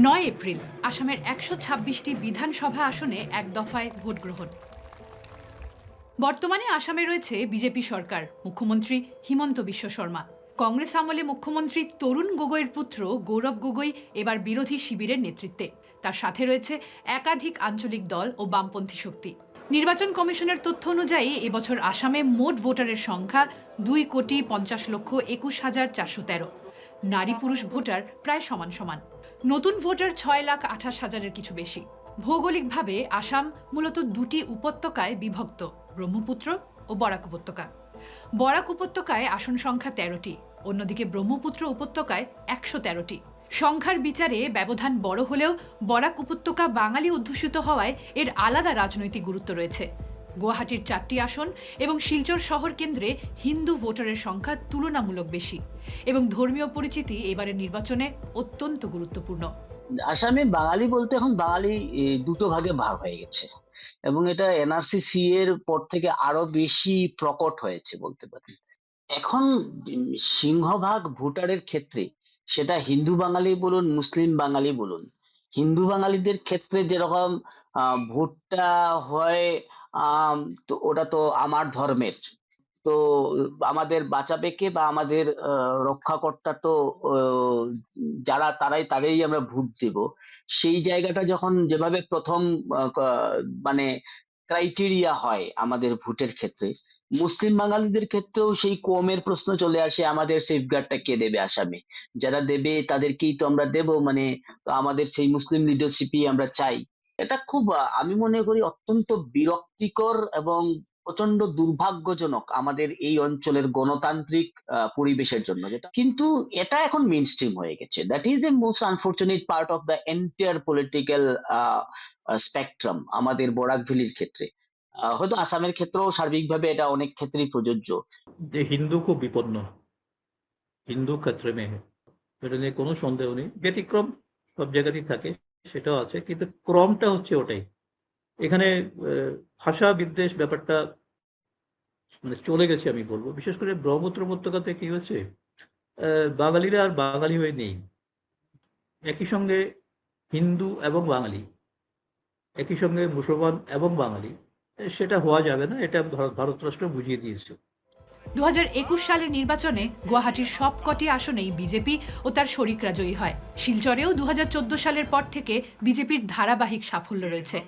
9 April আসামের 126টি বিধানসভা আসনে এক দফায় ভোট গ্রহণ। বর্তমানে আসামে রয়েছে বিজেপি সরকার, মুখ্যমন্ত্রী হিমন্ত বিশ্ব শর্মা। কংগ্রেস আমলে মুখ্যমন্ত্রী তরুণ গগৈর পুত্র গৌরব গগৈ এবার বিরোধী শিবিরের নেতৃত্বে। তার সাথে রয়েছে একাধিক আঞ্চলিক দল ও বামপন্থী শক্তি। নির্বাচন কমিশনের তথ্য অনুযায়ী এবছর আসামে মোট ভোটারের সংখ্যা 2,50,21,413। নারী পুরুষ ভোটার প্রায় সমান সমান। নতুন ভোটার 6,28,000-এর কিছু বেশি। ভৌগোলিকভাবে আসাম মূলত দুটি উপত্যকায় বিভক্ত, ব্রহ্মপুত্র ও বরাক উপত্যকা। বরাক উপত্যকায় আসন সংখ্যা 13টি, অন্যদিকে ব্রহ্মপুত্র উপত্যকায় 113টি। সংখ্যার বিচারে ব্যবধান বড় হলেও বরাক উপত্যকা বাঙালি অধ্যুষিত হওয়ায় এর আলাদা রাজনৈতিক গুরুত্ব রয়েছে। গুয়াহাটির 4টি আসন এবং শিলচর শহর কেন্দ্রে হিন্দু ভোটারের সংখ্যা তুলনামূলক বেশি এবং ধর্মীয় পরিচিতি এবারের নির্বাচনে অত্যন্ত গুরুত্বপূর্ণ। আসামে বাঙালি বলতে এখন বাঙালি দুটো ভাগে ভাগ হয়ে গেছে এবং এটা এনআরসি এর পর থেকে আরো বেশি প্রকট হয়েছে বলতে পারি। এখন সিংহভাগ ভোটারের ক্ষেত্রে সেটা হিন্দু বাঙালি বলুন, মুসলিম বাঙালি বলুন, হিন্দু বাঙালিদের ক্ষেত্রে যেরকম ভোটটা হয়, তো ওটা তো আমার ধর্মের, তো আমাদের বাঁচাবে কে বা আমাদের রক্ষাকর্তা তো তারাই আমরা ভোট দেব। সেই জায়গাটা যখন যেভাবে প্রথম মানে ক্রাইটেরিয়া হয় আমাদের ভোটের ক্ষেত্রে, মুসলিম বাঙালিদের ক্ষেত্রেও সেই কমের প্রশ্ন চলে আসে, আমাদের সেফগার্ডটা কে দেবে আসামে, যারা দেবে তাদেরকেই তো আমরা দেব, মানে আমাদের সেই মুসলিম লিডারশিপই আমরা চাই। এটা খুব আমি মনে করি অত্যন্ত বিরক্তিকর এবং প্রচন্ড দুর্ভাগ্যজনক আমাদের এই অঞ্চলের গণতান্ত্রিক পরিবেশের জন্য, যেটা কিন্তু এটা এখন মেইন স্ট্রিম হয়ে গেছে। That is a most unfortunate part of the entire political spectrum আমাদের বরাক ভ্যালির ক্ষেত্রে। হয়তো আসামের ক্ষেত্রেও সার্বিকভাবে এটা অনেক ক্ষেত্রেই প্রযোজ্য। যে হিন্দু খুব বিপন্ন, হিন্দু ক্ষেত্রে মেয়ে, এটা নিয়ে কোনো সন্দেহ নেই। ব্যতিক্রম সব জায়গাতেই থাকে, সেটাও আছে, কিন্তু ক্রমটা হচ্ছে ওটাই। এখানে ভাষা বিদ্বেষ ব্যাপারটা মানে চলে গেছে আমি বলবো। বিশেষ করে ব্রহ্মপুত্র উপত্যকাতে কি হয়েছে, বাঙালিরা আর বাঙালি হয়ে নেই। একই সঙ্গে হিন্দু এবং বাঙালি, একই সঙ্গে মুসলমান এবং বাঙালি, সেটা হওয়া যাবে না। এটা ভারত রাষ্ট্র বুঝিয়ে দিয়েছে। 2021 সালের নির্বাচনে গুয়াহাটির সবকটি আসনেই বিজেপি ও তার শরিকরা জয়ী হয়। শিলচরেও 2014 সালের পর থেকে বিজেপির ধারাবাহিক সাফল্য রয়েছে।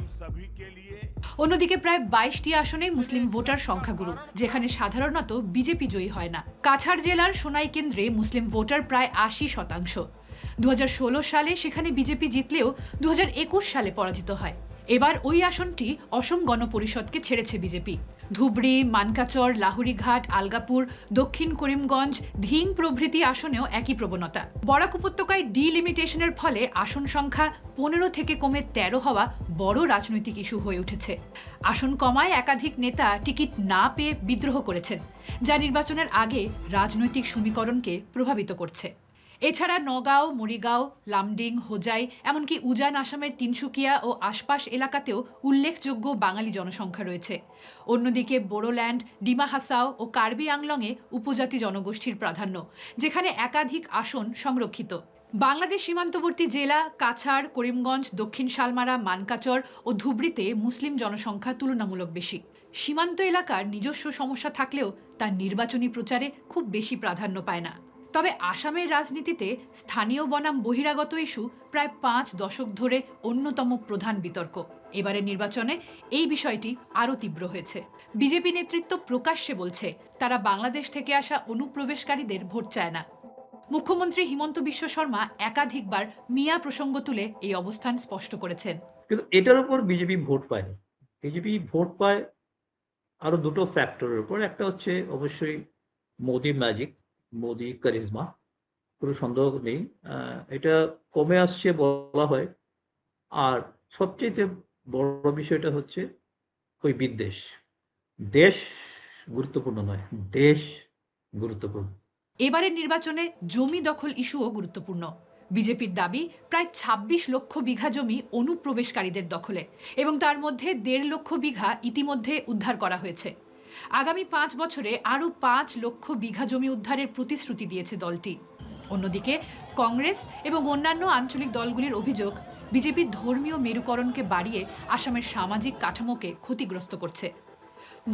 অন্যদিকে প্রায় 22টি আসনে মুসলিম ভোটার সংখ্যাগুরু, যেখানে সাধারণত বিজেপি জয়ী হয় না। কাছাড় জেলার সোনাই কেন্দ্রে মুসলিম ভোটার প্রায় 80%। 2016 সালে সেখানে বিজেপি জিতলেও 2021 সালে পরাজিত হয়। এবার ওই আসনটি অসম গণ পরিষদকে ছেড়েছে বিজেপি। ধুবড়ি, মানকাচর, লাহুরিঘাট, আলগাপুর, দক্ষিণ করিমগঞ্জ, ধিং প্রভৃতি আসনেও একই প্রবণতা। বরাক উপত্যকায় ডিলিমিটেশনের ফলে আসন সংখ্যা 15 থেকে কমে 13 হওয়া বড় রাজনৈতিক ইস্যু হয়ে উঠেছে। আসন কমায় একাধিক নেতা টিকিট না পেয়ে বিদ্রোহ করেছেন, যা নির্বাচনের আগে রাজনৈতিক সমীকরণকে প্রভাবিত করছে। এছাড়া নগাঁও, মরিগাঁও, লামডিং, হোজাই, এমনকি উজান আসামের তিনসুকিয়া ও আশপাশ এলাকাতেও উল্লেখযোগ্য বাঙালি জনসংখ্যা রয়েছে। অন্যদিকে বোডোল্যান্ড, ডিমা হাসাও ও কার্বি আংলংয়ে উপজাতি জনগোষ্ঠীর প্রাধান্য, যেখানে একাধিক আসন সংরক্ষিত। বাংলাদেশ সীমান্তবর্তী জেলা কাছাড়, করিমগঞ্জ, দক্ষিণ শালমারা, মানকাচর ও ধুবড়িতে মুসলিম জনসংখ্যা তুলনামূলক বেশি। সীমান্ত এলাকার নিজস্ব সমস্যা থাকলেও তার নির্বাচনী প্রচারে খুব বেশি প্রাধান্য পায় না। তবে আসামের রাজনীতিতে স্থানীয় বনাম বহিরাগত ইস্যু প্রায় 5 দশক ধরে অন্যতম প্রধান বিতর্ক। এবারের নির্বাচনে এই বিষয়টি আরও তীব্র হয়েছে। বিজেপি নেতৃত্ব প্রকাশ্যে বলছে তারা বাংলাদেশ থেকে আসা অনুপ্রবেশকারীদের ভোট চায় না। মুখ্যমন্ত্রী হিমন্ত বিশ্ব শর্মা একাধিকবার মিয়া প্রসঙ্গ তুলে এই অবস্থান স্পষ্ট করেছেন। কিন্তু এটার উপর বিজেপি ভোট পায়নি। বিজেপি ভোট পায় আরো দুটো ফ্যাক্টরের উপর। একটা হচ্ছে অবশ্যই মোদি ম্যাজিক, মোদি কারিজমা, কোনো সন্দেহ নেই। এটা কমে আসছে বলা হয়। আর সবচেয়ে বড় বিষয়টা হচ্ছে ওই বিদ্বেষ। দেশ গুরুত্বপূর্ণ নয়, দেশ গুরুত্বপূর্ণ। এবারের নির্বাচনে জমি দখল ইস্যুও গুরুত্বপূর্ণ। বিজেপির দাবি প্রায় 26 লক্ষ বিঘা জমি অনুপ্রবেশকারীদের দখলে এবং তার মধ্যে 1.5 লক্ষ বিঘা ইতিমধ্যে উদ্ধার করা হয়েছে। আগামী 5 বছরে আরও 5 লক্ষ বিঘা জমি উদ্ধারের প্রতিশ্রুতি দিয়েছে দলটি। অন্যদিকে কংগ্রেস এবং অন্যান্য আঞ্চলিক দলগুলির অভিযোগ, বিজেপির ধর্মীয় মেরুকরণকে বাড়িয়ে আসামের সামাজিক কাঠামোকে ক্ষতিগ্রস্ত করছে।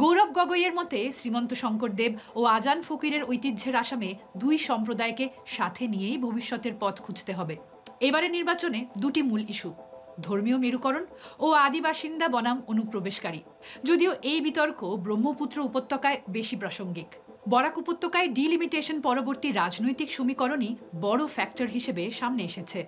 গৌরব গগৈয়ের মতে শ্রীমন্ত শঙ্করদেব ও আজান ফকিরের ঐতিহ্যের আসামে দুই সম্প্রদায়কে সাথে নিয়েই ভবিষ্যতের পথ খুঁজতে হবে। এবারে নির্বাচনে দুটি মূল ইস্যু, ধর্মীয় মেরুকরণ ও আদিবাসিন্দা বনাম অনুপ্রবেশকারী। যদিও এই বিতর্ক ব্রহ্মপুত্র উপত্যকায় বেশি প্রাসঙ্গিক। বরাক উপত্যকায় ডিলিমিটেশন পরবর্তী রাজনৈতিক সমীকরণই বড় ফ্যাক্টর হিসেবে সামনে এসেছে।